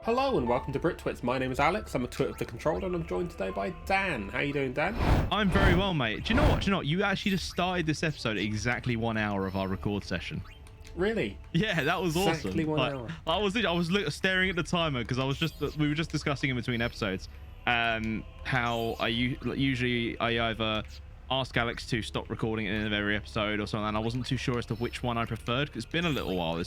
Hello and welcome to BritTwits. My name is Alex. I'm a twit of the controller and I'm joined today by Dan. How you doing, Dan? I'm very well, mate. Do you know what? You actually just started this episode at exactly 1 hour of our record session. Really? Yeah, that was awesome. Exactly 1 hour. I was staring at the timer because we were just discussing in between episodes how usually I either ask Alex to stop recording at the end of every episode or something, and I wasn't too sure as to which one I preferred because it's been a little while.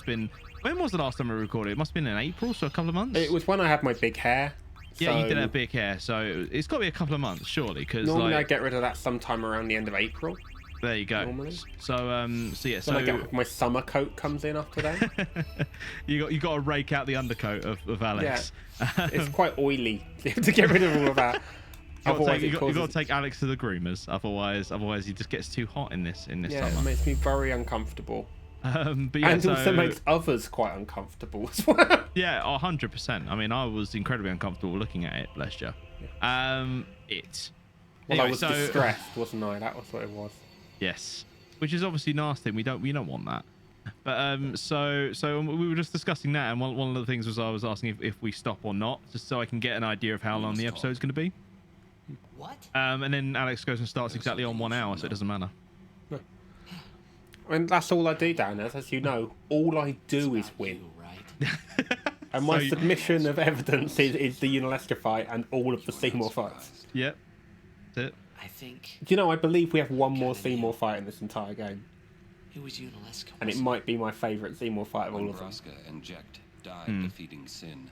When was the last time we recorded? It must have been in April, so a couple of months. It was when I had my big hair. Yeah, you did have big hair, so it's got to be a couple of months, surely. Because normally I get rid of that sometime around the end of April. There you go. Normally. So yeah. So I get my summer coat comes in after that. you got to rake out the undercoat of Alex. Yeah. It's quite oily. You have to get rid of all of that. You got to take Alex to the groomers, otherwise he just gets too hot in this summer. It makes me very uncomfortable. But yeah, and also makes others quite uncomfortable as well. Yeah, 100%. I mean, I was incredibly uncomfortable looking at it, bless you. Yeah. Anyway, I was distressed, wasn't I? That was what it was. Yes, which is obviously nasty. We don't want that. But so we were just discussing that, and one of the things was I was asking if we stop or not, just so I can get an idea of how long the episode's going to be. What? And then Alex goes and starts exactly on 1 hour, so it doesn't matter. No. I mean, that's all I do, Dan. As you know, all I do is win. And my submission of evidence is the Yunalesca fight and all of the Seymour fights. Yep, that's it. I think. Do you know, I believe we have one more Seymour fight in this entire game. It was Yunalesca. And it might be my favourite Seymour fight of all of them. And Jekt died defeating Sin.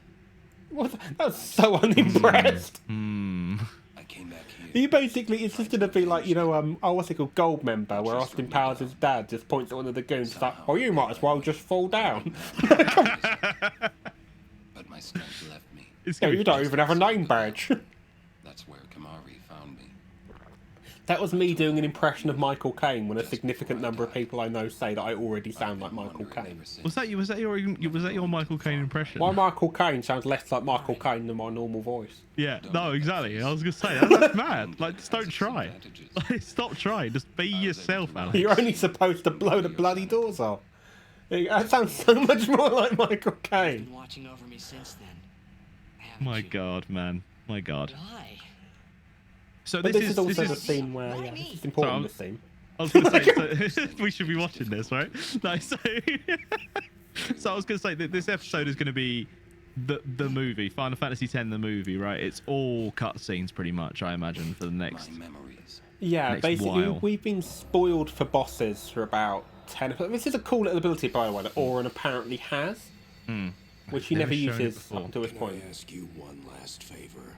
What? That was so unimpressed. I came back here. He basically, it's just going to be like, you know, what's it called, Gold Member, where Austin Powers' dad just points at one of the goons and like, well, you might as well just fall down. But my strength left me. Yeah, you don't even have a name badge. That's where Kamari found me. That was me doing an impression of Michael Caine when a significant number of people I know say that I already sound like Michael Caine. Was that your Michael Caine impression? My Michael Caine sounds less like Michael Caine than my normal voice. Yeah, no, exactly. I was gonna say that's mad. Like, just don't try. Like, stop trying. Just be yourself, Alex. You're only supposed to blow the bloody doors off. That sounds so much more like Michael Caine. Been watching over me since then. My God, man. My God. Why? So But this is also the scene where it's important. The scene. I was gonna say so, we should be watching this, right? No, so I was gonna say that this episode is gonna be the movie, Final Fantasy X, the movie, right? It's all cutscenes pretty much, I imagine, for the next. My memories. Yeah, next basically while. we've been spoiled for bosses for about 10. This is a cool little ability, by the way, that Auron apparently has, which he never shown it uses before. up until this point. Can I ask you one last favor?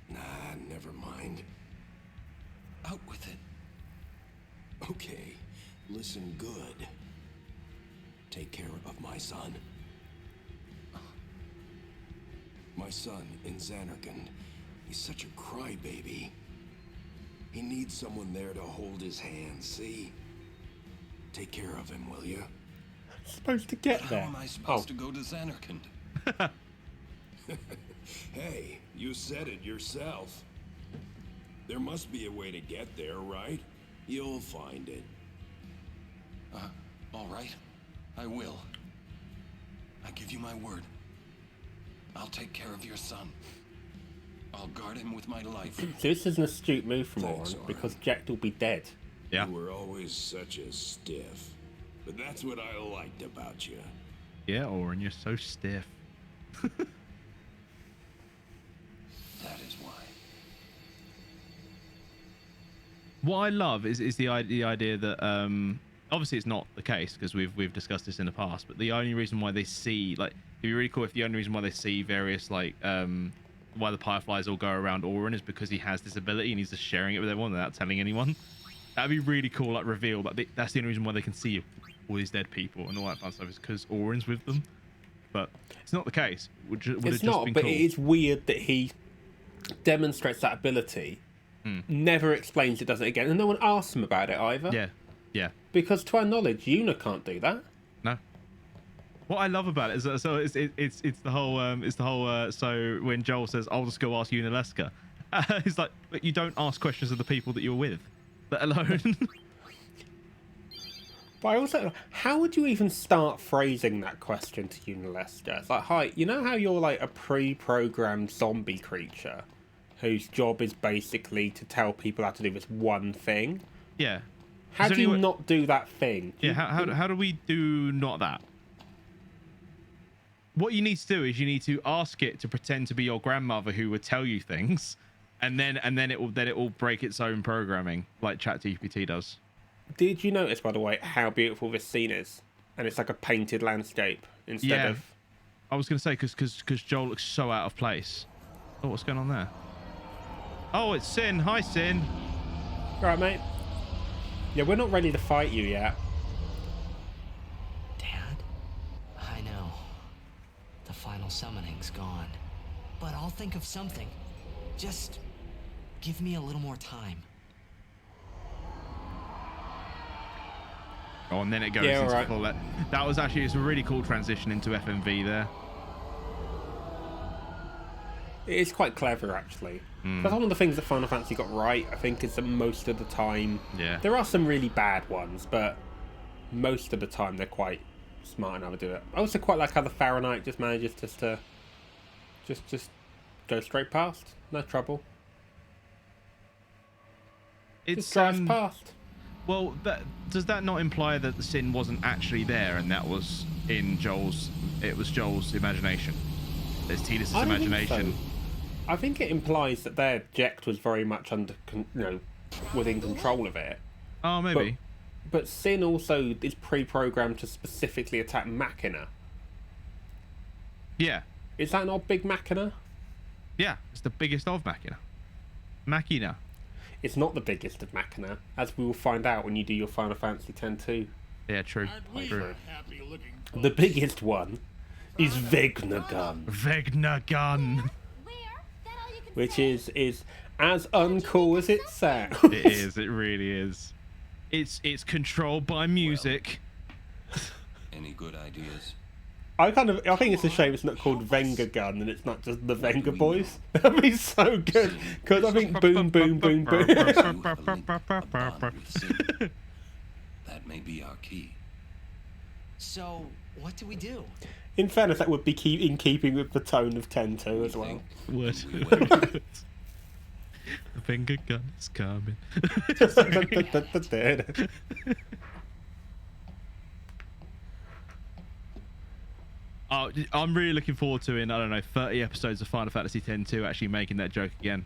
Nah, never mind. Out with it. Okay, listen good. Take care of my son. My son in Xanarkand. He's such a crybaby. He needs someone there to hold his hand, see? Take care of him, will you? Supposed to get How there. am I supposed to go to Xanarkand? Hey, you said it yourself. There must be a way to get there, right? You'll find it. All right. I will. I give you my word. I'll take care of your son. I'll guard him with my life. So this is an astute move from Thanks, Auron Auron. because Jekt will be dead. Yeah. You were always such a stiff. But that's what I liked about you. Yeah, Oren, you're so stiff. That is why. What I love is the idea that obviously it's not the case because we've discussed this in the past, but the only reason why they see, like, it'd be really cool if the only reason why they see various, like, why the Fireflies all go around Auron is because he has this ability and he's just sharing it with everyone without telling anyone. That'd be really cool, like, reveal that that's the only reason why they can see all these dead people and all that fun stuff is because Auron's with them. But it's not the case. It's not, but it is weird that he demonstrates that ability, never explains it, does it again, and no one asks him about it either. Yeah. Because to our knowledge, Yuna can't do that. No. What I love about it is that, so it's the whole so when Joel says I'll just go ask Yunalesca, it's like, but you don't ask questions of the people that you're with, let alone. But I also, how would you even start phrasing that question to Yunalesca? It's like, hi, you know how you're like a pre-programmed zombie creature whose job is basically to tell people how to do this one thing? Yeah. How do you not do that thing? Yeah, how do we do not that? What you need to do is you need to ask it to pretend to be your grandmother who would tell you things, and then it will break its own programming like ChatGPT does. Did you notice, by the way, how beautiful this scene is? And it's like a painted landscape instead of... I was going to say, because Joel looks so out of place. Oh, what's going on there? Oh, it's Sin. Hi, Sin. All right, mate. Yeah, we're not ready to fight you yet. Dad? I know. The final summoning's gone. But I'll think of something. Just give me a little more time. Oh, and then it goes Yeah, into right. full... That was actually, it's a really cool transition into FMV there. It is quite clever, actually. That's one of the things that Final Fantasy got right, I think, is that most of the time... Yeah. There are some really bad ones, but most of the time they're quite smart and how to do it. I also quite like how the Fahrenheit just manages just to... Just go straight past. No trouble. It's Just drives past. Well, does that not imply that the Sin wasn't actually there and that was in Joel's... It was Joel's imagination? It's Tidus' I don't imagination. think so. I think it implies that their Ject was very much under, within control of it. Oh, maybe. But Sin also is pre-programmed to specifically attack Machina. Yeah. Is that not Big Machina? Yeah, it's the biggest of Machina. It's not the biggest of Machina, as we will find out when you do your Final Fantasy X-2. Yeah, true. True. The biggest one is Vegnagun, Vegnagun. which is as uncool as it sounds. It is. It really is. It's controlled by music. Any good ideas? I think it's a shame it's not called Venga Gun and it's not just the Venga Boys. That'd be so good. Because I think boom, boom, boom, boom. You have a link, a bond with Sin. That may be our key. So, what do we do? In fairness, that would be in keeping with the tone of 10-2 as well. Would. We wait. The finger gun is coming. Oh, I'm really looking forward to in, I don't know, 30 episodes of Final Fantasy X-2 actually making that joke again.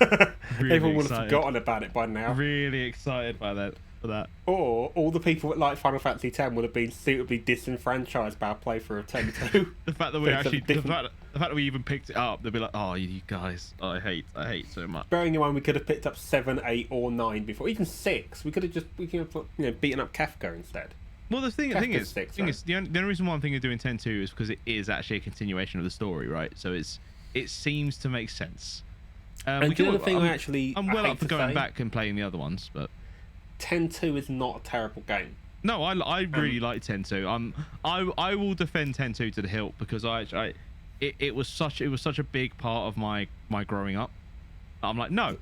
Really Everyone would have excited. forgotten about it by now. Really excited by that. For that. Or all the people that like Final Fantasy X would have been suitably disenfranchised by a playthrough of 10-2. The fact that we actually, the fact that we even picked it up, they'll be like, "Oh, you guys, I hate so much." Bearing in mind, we could have picked up 7, 8, or 9 before, even 6. We could have beaten up Kefka instead. Well, the thing is, the only reason why I'm thinking of doing 10-2 is because it is actually a continuation of the story, right? So it seems to make sense. And the other thing I'm well up for going back and playing the other ones, but 10-2 is not a terrible game. No, I really like 10-2. I will defend 10-2 to the hilt because it was such a big part of my growing up. I'm like, no,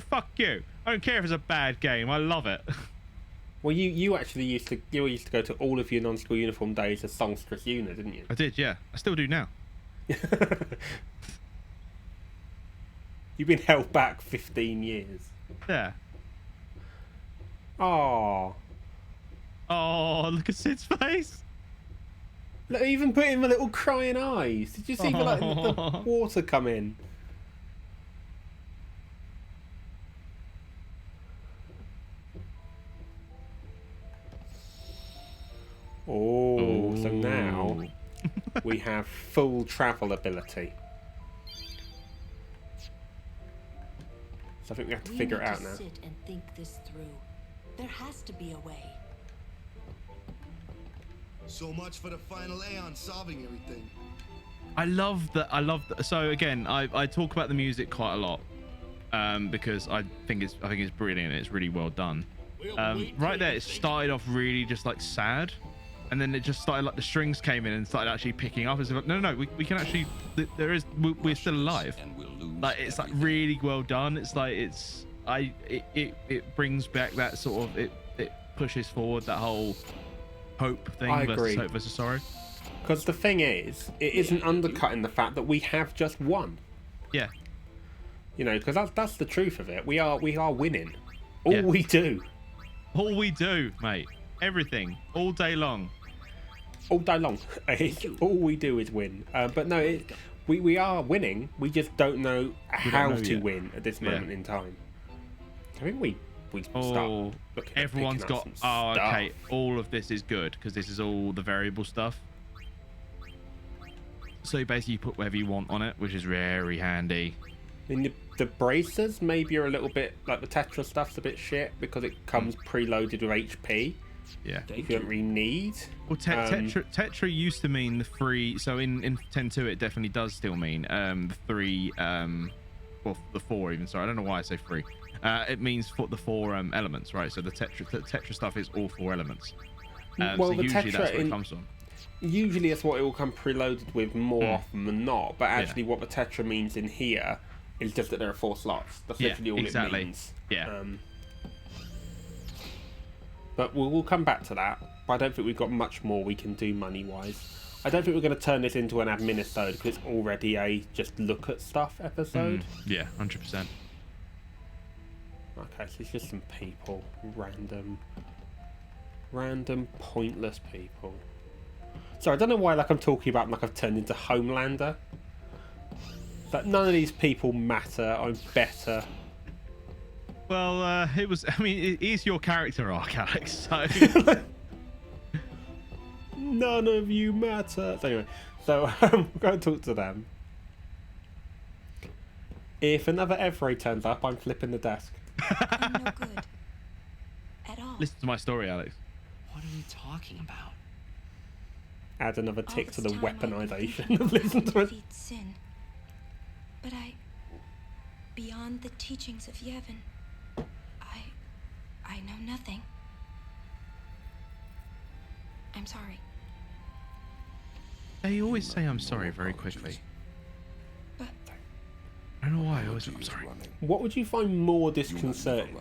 fuck you. I don't care if it's a bad game. I love it. Well, you actually used to go to all of your non-school uniform days as Songstress Una, didn't you? I did, yeah. I still do now. You've been held back 15 years. Yeah. Oh, look at Sid's face. look, even put in the little crying eyes. Did you see the water come in? Oh, so now we have full travel ability. So I think we have to figure it out now. Sit and think this through. There has to be a way. So much for the final Aeon solving everything. I love that. So again, I talk about the music quite a lot because I think it's brilliant. It's really well done. Right there, it started off really just like sad, and then it just started like the strings came in and started actually picking up. It's like, no, we can actually. We're still alive. And we'll lose Like it's like everything. really well done. It's like it brings back that sort of pushes forward that whole hope thing I versus agree. hope versus sorrow. Because the thing is, it isn't undercutting the fact that we have just won. Yeah. You know, because that's the truth of it. We are winning. All Yeah. we do. All we do, mate. Everything. All day long. All day long. All we do is win. But no, we are winning. We just don't know how know to yet. win at this moment in time. I think we start Oh, looking at everyone's picking up got. some Oh, stuff. okay. All of this is good because this is all the variable stuff. So you basically put whatever you want on it, which is very handy. I mean, the bracers maybe are a little bit like the Tetra stuff's a bit shit because it comes preloaded with HP. Yeah. You don't really need. Well, Tetra used to mean the three. So in 10.2 it definitely does still mean the three. Well, the four even. Sorry, I don't know why I say three. It means the four elements, right? So the Tetra stuff is all four elements. Well, so the usually Tetra that's where it comes from. Usually that's what it will come preloaded with more often than not. But actually, what the Tetra means in here is just that there are 4 slots. That's literally all it means. Yeah. But we'll come back to that. But I don't think we've got much more we can do money-wise. I don't think we're going to turn this into an admin-isode because it's already a just look at stuff episode. Yeah, 100%. Okay, so it's just some people. Random, pointless people. So I don't know why I'm talking about like I've turned into Homelander. But none of these people matter. I'm better. Well, it was. I mean, it is your character arc, Alex. So none of you matter. So anyway, we're going to talk to them. If another Evray turns up, I'm flipping the desk. I'm no good. At all. listen to my story, Alex. What are we talking about? Add another All tick to this the time I've been weaponization thinking of listen to how it. defeat sin. But beyond the teachings of Yevon, I know nothing. I'm sorry. They always say I'm sorry very quickly. But I don't know why. I always say I'm sorry. What would you find more disconcerting?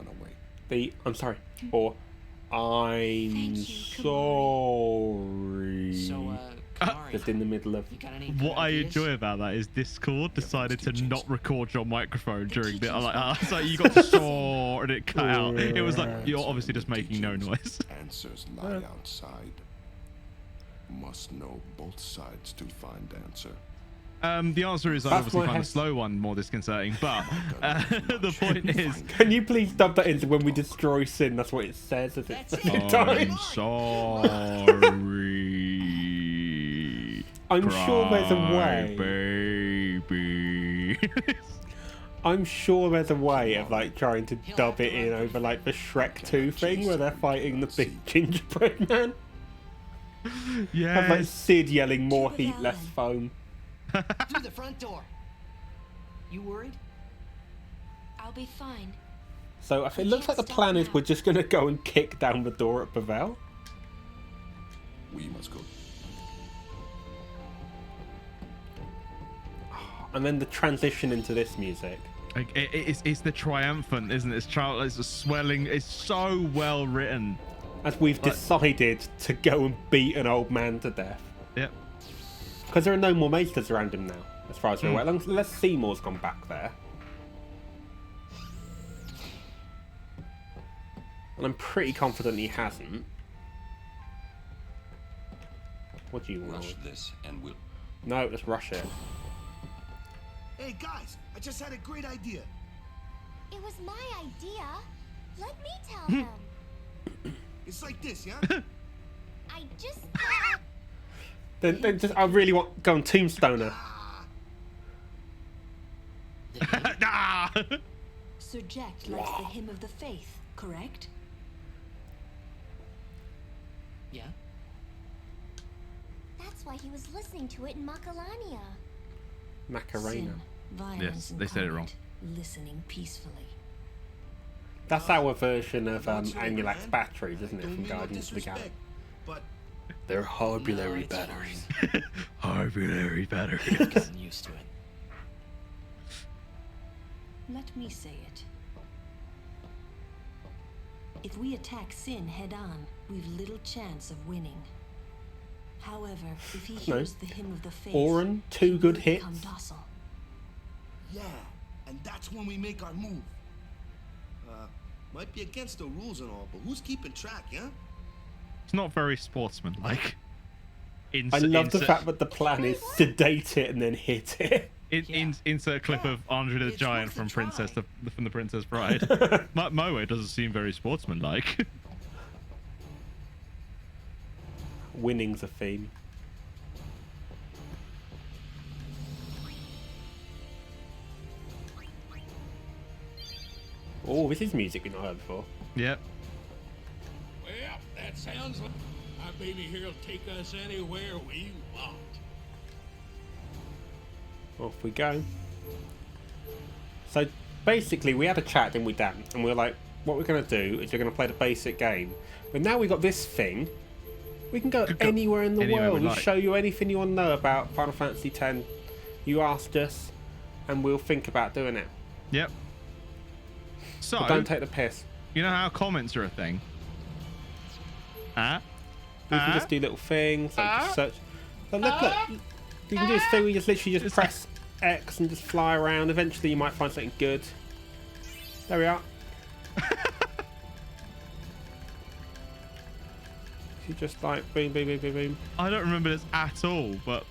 I'm sorry, or I'm Thank you, sorry. So, Kamari, Just in the middle of. you got any good What I ideas? enjoy about that is Discord decided to not record your microphone during the. It's like you got to saw and it cut out. It was like you're obviously just making no noise. Answers lie outside. Must know both sides to find answer. The answer is I That's obviously my find the hes- slow one more disconcerting, but the point is, Can you please dub that into when we destroy sin? That's what it says as That's it's it. I'm sorry. I'm sure there's a Cry, way. baby. I'm sure there's a way of trying to dub it in over the Shrek 2 thing where they're fighting the big gingerbread man. Have Yeah. Sid yelling more heat, less foam. Through the front door. You worried? I'll be fine. So it looks like the plan is we're just going to go and kick down the door at Pavel. We must go. And then the transition into this music. Like, it's the triumphant, isn't it? It's a swelling. It's so well written. As we've decided to go and beat an old man to death. Yep. Because there are no more maesters around him now, as far as we're aware. Unless Seymour's gone back there. And I'm pretty confident he hasn't. What do you want? Rush this and we'll... No, let's rush it. Hey guys, I just had a great idea. It was my idea. Let me tell him. It's like this, yeah? I just thought. Then just, I really want go on Tombstoner. Ah! Sir Jack likes the hymn of the faith, correct? Yeah? That's why he was listening to it in Makalania. Macarena. Sin, violence Yes, they said it wrong. incarnate, listening peacefully. That's our version of What's wrong, Anulax man? batteries, isn't it, Don't from mean no Guardians of the Galaxy? disrespect, but They're No, harbulary it's batteries. fine. Arbitrary battery. I'm getting used to it. Let me say it. If we attack Sin head-on, we've little chance of winning. However, if he hears the hymn of the faith, Oren, 2 good he'll hits. become docile. Yeah, and that's when we make our move. Might be against the rules and all, but who's keeping track, yeah? It's not very sportsmanlike. I love the fact that the plan is sedate it and then hit it. Insert a clip of Andre the Giant from from the Princess Bride. Moe doesn't seem very sportsmanlike. Winning's a theme. Oh, this is music we've not heard before. Yep. Well, that sounds like our baby here will take us anywhere we want. Off we go. So basically, we had a chat, didn't we, Dan? And we were like, what we're going to do is we're going to play the basic game. But now we've got this thing. We can go anywhere in the world and show you anything you want to know about Final Fantasy X. You asked us, and we'll think about doing it. Yep. So, but don't take the piss. You know how comments are a thing? We can just do little things, like just search. Look. You can do this thing where you just literally just press X and just fly around. Eventually you might find something good. There we are. You just like boom, boom, boom, boom, boom. I don't remember this at all, but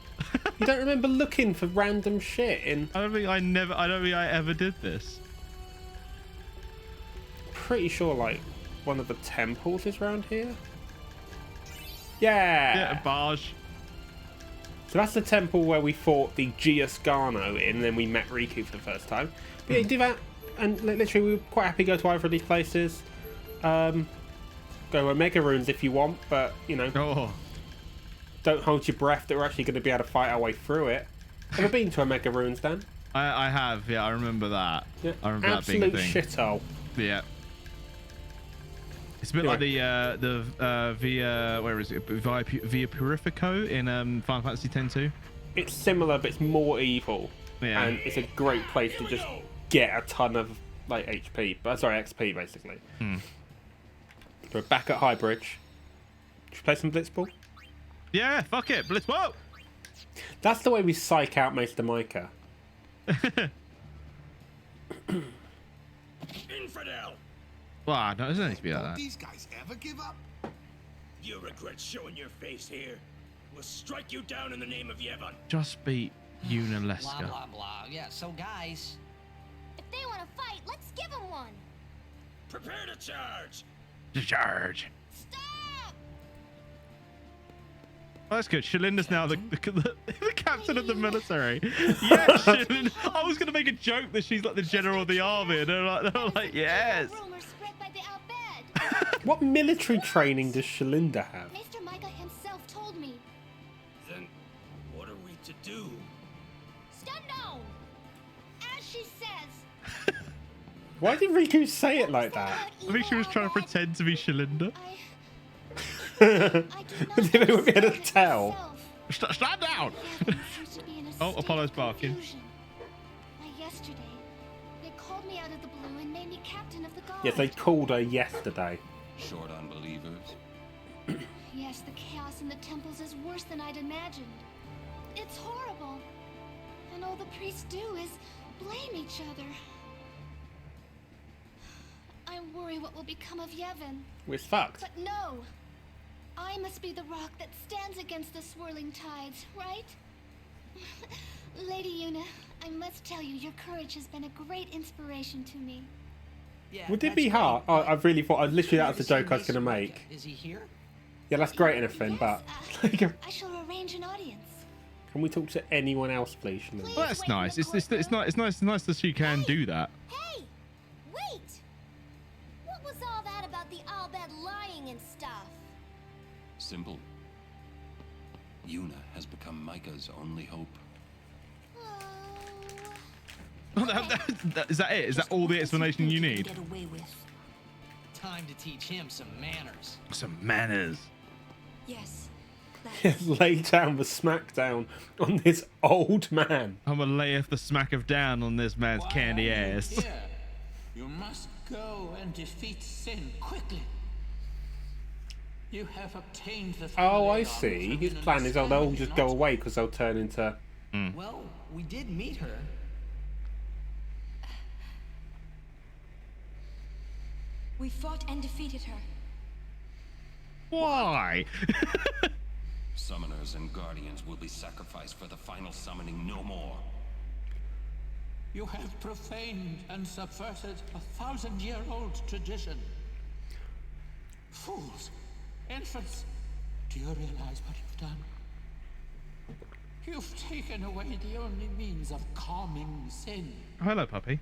you don't remember looking for random shit in? I don't think I ever did this. Pretty sure like one of the temples is around here. Yeah, a barge. So that's the temple where we fought the Giascano in, and then we met Riku for the first time. But yeah, do that, and literally we were quite happy to go to either of these places. Go Omega Runes if you want, but you know, don't hold your breath that we're actually going to be able to fight our way through it. Ever been to Omega Runes, Dan? I have, yeah, I remember that. Yeah. I remember that being a thing. Absolute shithole. Yeah. It's a bit like the Via, where is it? Via Purifico in Final Fantasy X-2. It's similar, but it's more evil. Yeah. And it's a great place to just get a ton of like HP, XP basically. We're back at High Bridge. Should we play some Blitzball? Yeah, fuck it, Blitzball. That's the way we psych out Maester Micah. Infidel! Wow, no, it doesn't need to be like that. These guys ever give up? You regret showing your face here. We'll strike you down in the name of Yevon. Just beat Yunalesca. Blah, blah, blah. Yeah, so guys... If they want to fight, let's give them one. Prepare to charge. Charge. Stop! Oh, that's good. Shalinda's now the captain of the military. Yeah, Shalinda. I was going to make a joke that she's like the general of the army. And they're like yes. What military training does Shalinda have? Maester Micah himself told me. Then what are we to do? Stand down! As she says. Why did Riku say it like that? I think she was trying to pretend to be Shalinda. They won't be able to tell. Stand down! Oh, Apollo's barking. Yesterday, they called me out of the blue and made me captain of the guard. Yes, they called her yesterday. Short on believers. Yes, the chaos in the temples is worse than I'd imagined. It's horrible. And all the priests do is blame each other. I worry what will become of Yevon. We're fucked. But no! I must be the rock that stands against the swirling tides, right? Lady Yuna, I must tell you, your courage has been a great inspiration to me. Yeah, Would it be hard? Oh, I really thought, literally that was the joke I was going to make. Is he here? Yeah, that's great and everything, but... I shall arrange an audience. Can we talk to anyone else, please, Shalinda? Well, that's nice. It's nice that she can do that. Hey! Wait! What was all that about the Albed lying and stuff? Simple. Yuna has become Micah's only hope. Is that it? Is that all the explanation you need? Get away with. Time to teach him some manners. Some manners. Yes. Lay down the smackdown on this old man. I'm gonna lay the smack of down on this man's candy ass. You must Go and defeat sin quickly. You have obtained the Oh, I family see. arms His of plan is they'll all Yunalesca, just not- go away because they'll turn into... Well, we did meet her. We fought and defeated her. Why? Summoners and guardians will be sacrificed for the final summoning no more. You have profaned and subverted a 1,000-year-old tradition. Fools! Infants! Do you realize what you've done? You've taken away the only means of calming sin. Oh, hello, puppy.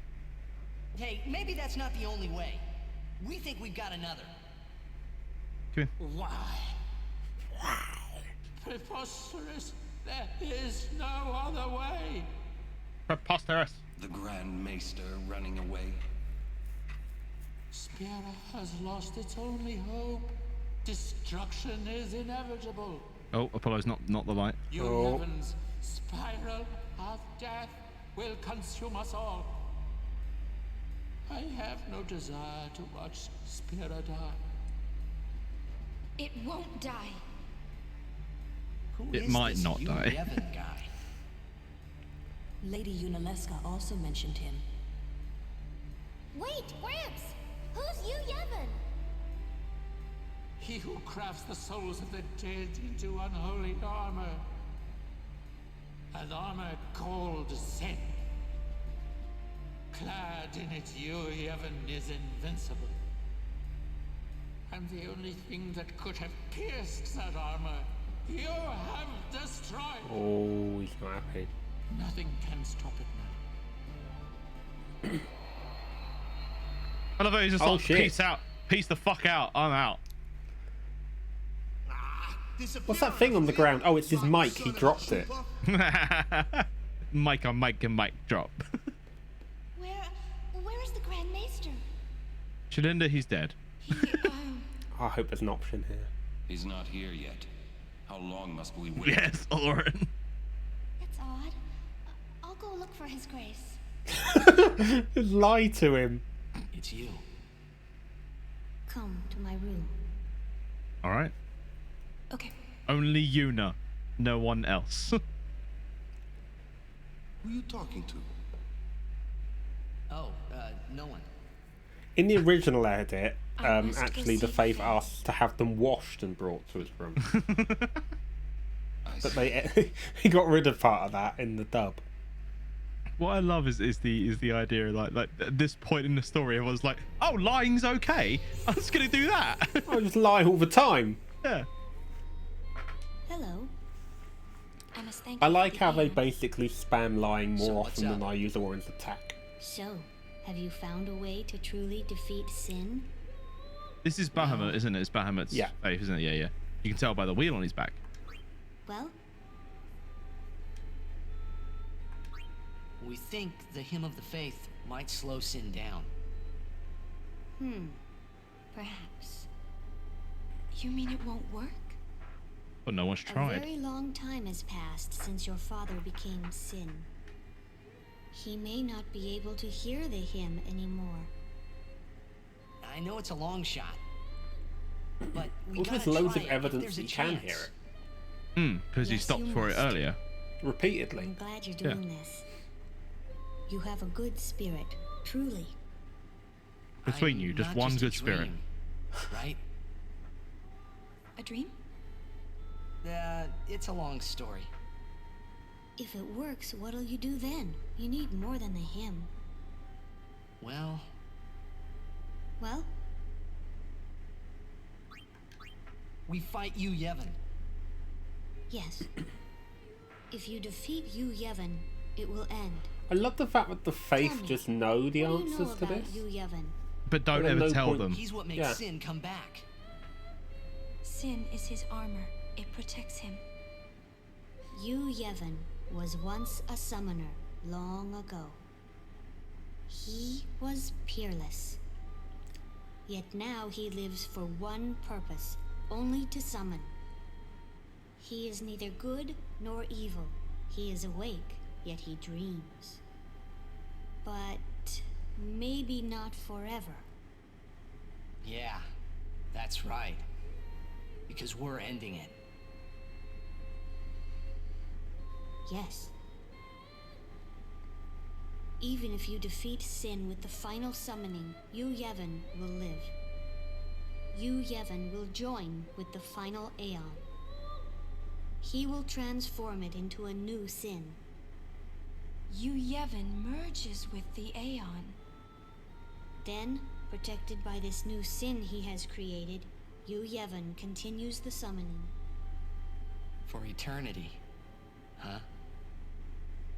Hey, maybe that's not the only way. We think we've got another. Come Why? Preposterous! There is no other way! Preposterous. The Grand Maester running away. Spira has lost its only hope. Destruction is inevitable. Oh, Apollo's not the light. Your heaven's spiral of death will consume us all. I have no desire to watch Spira die. It won't die. Who It is might this not die. Yevon guy? Lady Yunalesca also mentioned him. Wait, Gramps! Who's you Yevon? He who crafts the souls of the dead into unholy armor. An armor called sin. Clad in it, you, Yevon, is invincible. And the only thing that could have pierced that armor, you have destroyed. Oh, he's not happy. Nothing can stop it now. I love how he's just Oh, like, shit. peace out. Peace the fuck out. I'm out. What's that thing on the ground? Oh, it's his mic. He dropped it. Mic on mic and mic drop. Where is the Grand Maester? Shalinda, he's dead. I hope there's an option here. He's not here yet. How long must we wait? Yes, Lauren. That's odd. I'll go look for His Grace. Lie to him. It's you. Come to my room. All right. Okay. Only Yuna, no one else. Who you talking to? Oh, no one. In the original edit, I must go actually the see Faith Faith. asked to have them washed and brought to his room. I But see. he got rid of part of that in the dub. What I love is the idea like at this point in the story, everyone's like, oh, lying's okay. I'm just gonna do that. I just lie all the time. Yeah. Hello. I must thank I you for like the how they aid. basically spam lying So more what's often than up? I use Orin's attack. So, have you found a way to truly defeat sin? This is Bahamut, isn't it? It's Bahamut's Yeah. faith, isn't it? Yeah, yeah. You can tell by the wheel on his back. Well, We think the Hymn of the Faith might slow sin down. perhaps. You mean it won't work? But no one's A tried. very long time has passed since your father became sin. He may not be able to hear the hymn anymore. I know it's a long shot, but we Well, gotta there's loads try of it if evidence there's a he can chance. hear it. Because he Yes, stopped you for it must. earlier. Repeatedly. I'm glad you're Yeah. doing this. You have a good spirit, truly. Between I'm you, just not one a good spirit. dream, right? A dream? It's a long story. If it works, what'll you do then? You need more than the hymn. Well, Well, we fight you, Yevon. yes. If you defeat Yu Yevon, it will end. I love the fact that the Faith Tell me, just know the What do you know answers to about this. Yu Yevon? But don't Well, ever no tell point- them. He's what makes Yeah. sin come back. Sin is his armor. It protects him. Yu Yevon was once a summoner long ago. He was peerless. Yet now he lives for one purpose, only to summon. He is neither good nor evil. He is awake, yet he dreams. But maybe not forever. Yeah, that's right. Because we're ending it. Yes. Even if you defeat Sin with the final summoning, Yu Yevon will live. Yu Yevon will join with the final Aeon. He will transform it into a new Sin. Yu Yevon merges with the Aeon. Then, protected by this new Sin he has created, Yu Yevon continues the summoning. For eternity. Huh?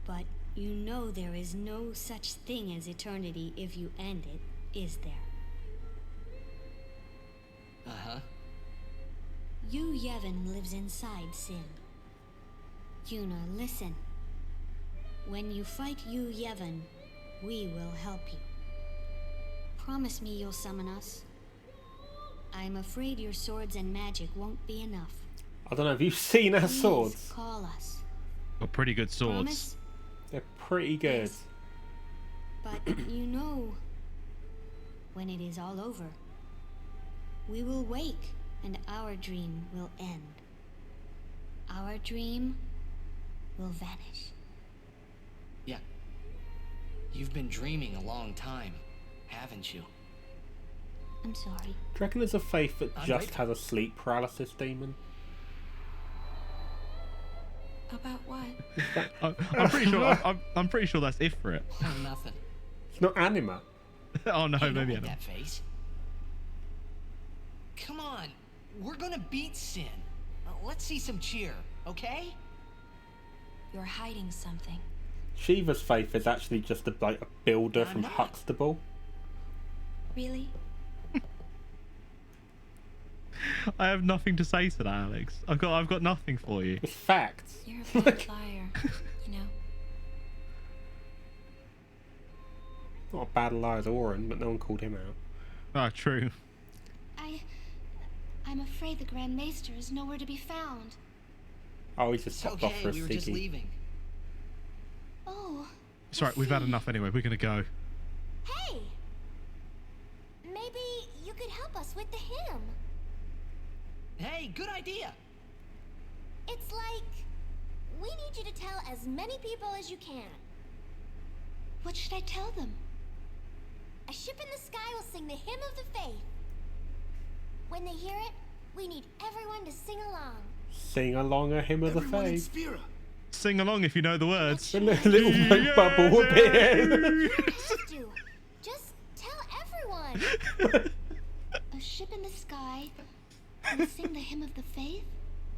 But you know there is no such thing as eternity if you end it, is there? Uh-huh. Yu Yevon lives inside Sin. Yuna, listen. When you fight Yu Yevon, we will help you. Promise me you'll summon us. I'm afraid your swords and magic won't be enough. I don't know, have you seen our Please swords? call us. Got pretty good swords. Promise? They're pretty good. Yes. But you know, when it is all over, we will wake and our dream will end. Our dream will vanish. Yeah. You've been dreaming a long time, haven't you? I'm sorry. Do you reckon there's a faith that I'm just grateful. has a sleep paralysis demon? About what? I'm pretty sure. I'm pretty sure that's if for it. Oh, nothing. It's not anima. Oh no, Hey, don't maybe I make don't. that face. Come on, we're gonna beat Sin. Let's see some cheer, okay? You're hiding something. Shiva's faith is actually just a builder I'm from not. Huxtable. Really? I have nothing to say to that, Alex. I've got nothing for you. It's facts. You're a bad liar, you know? Not a bad liar as Oren, but no one called him out. Ah, true. I'm afraid the Grand Maester is nowhere to be found. Oh, he's just It's popped off okay, for a we were just ciggy. leaving. Oh. It's right. We've had enough anyway. We're gonna go. Hey! Maybe you could help us with the hymn. Hey, good idea. It's like we need you to tell as many people as you can. What should I tell them? A ship in the sky will sing the hymn of the faith. When they hear it, we need everyone to sing along. Sing along a hymn of the Everyone in faith. Spira. Sing along if you know the words. The little white bubble appears. Have to. Just tell everyone. A ship in the sky will sing the hymn of the faith?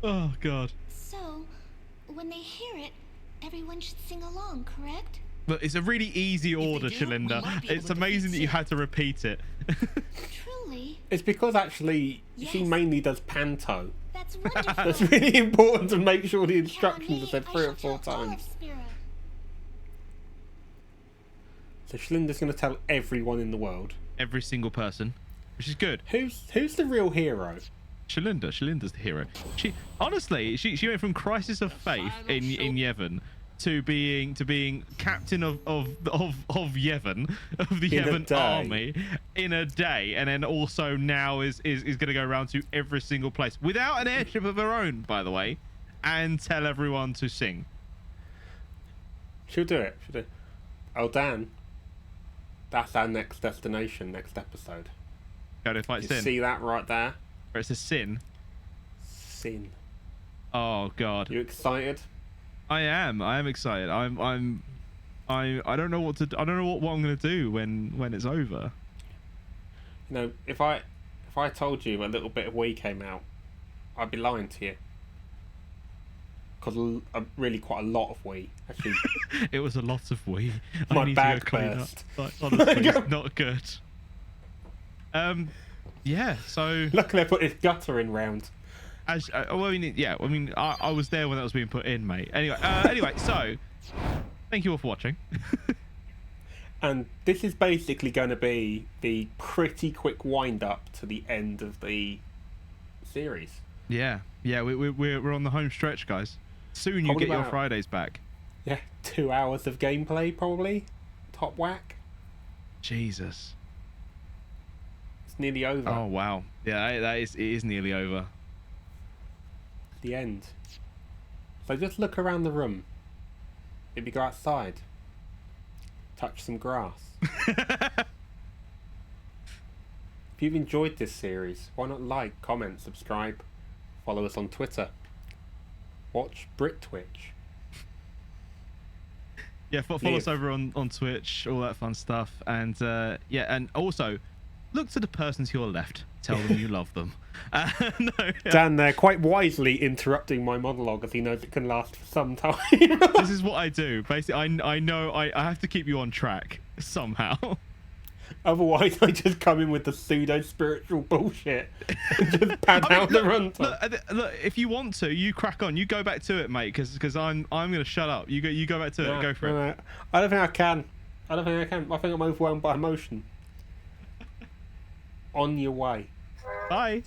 Oh God. So, when they hear it, everyone should sing along, correct? Look, it's a really easy order, do, we Shalinda. might be able It's to amazing defeat that you Sin. had to repeat it. Truly? It's because actually she Yes. mainly does panto. That's wonderful. That's really important to make sure the Count on instructions me, are said I 3 or shall 4 tell all of times. Spira. So Shalinda's going to tell everyone in the world. Every single person, which is good. Who's the real hero? Shalinda's the hero. She honestly, she went from crisis of faith in Yevon to being captain of Yevon, of the In a Yevon day. army in a day, and then also now is going to go around to every single place without an airship of her own, by the way, and tell everyone to sing. She'll do it. Oh, Dan. That's our next destination, next episode. Go to fight You Sin. see that right there? Where it says Sin. Sin. Oh God. You excited? I am excited. I don't know what I don't know what I'm gonna do when it's over. You know, if I told you a little bit of Wii came out, I'd be lying to you. Because really quite a lot of Wii actually. It was a lot of Wii. My I need bag to go clean up. burst. Like, honestly, it's not good. Yeah. So Luckily, I put this gutter in round. as well, I mean, yeah. I mean, I was there when that was being put in, mate. Anyway, so thank you all for watching. And this is basically going to be the pretty quick wind up to the end of the series. Yeah. We're on the home stretch, guys. Soon you Probably get your about- Fridays back. Yeah, 2 hours of gameplay probably. Top whack. Jesus. It's nearly over. Oh wow. Yeah, it is nearly over. The end. So just look around the room. Maybe go outside. Touch some grass. If you've enjoyed this series, why not like, comment, subscribe, follow us on Twitter. Watch BritTwitch. Yeah, follow us over on Twitch, all that fun stuff. And yeah, and also look to the person to your left. Tell them you love them. No, yeah. Dan there quite wisely interrupting my monologue as he knows it can last for some time. This is what I do. Basically, I know I have to keep you on track somehow. Otherwise, I just come in with the pseudo-spiritual bullshit and just pad out the runtime. Look, if you want to, you crack on. You go back to it, mate, because I'm going to shut up. You go back to it. Go for it. I don't think I can. I think I'm overwhelmed by emotion. On your way. Bye.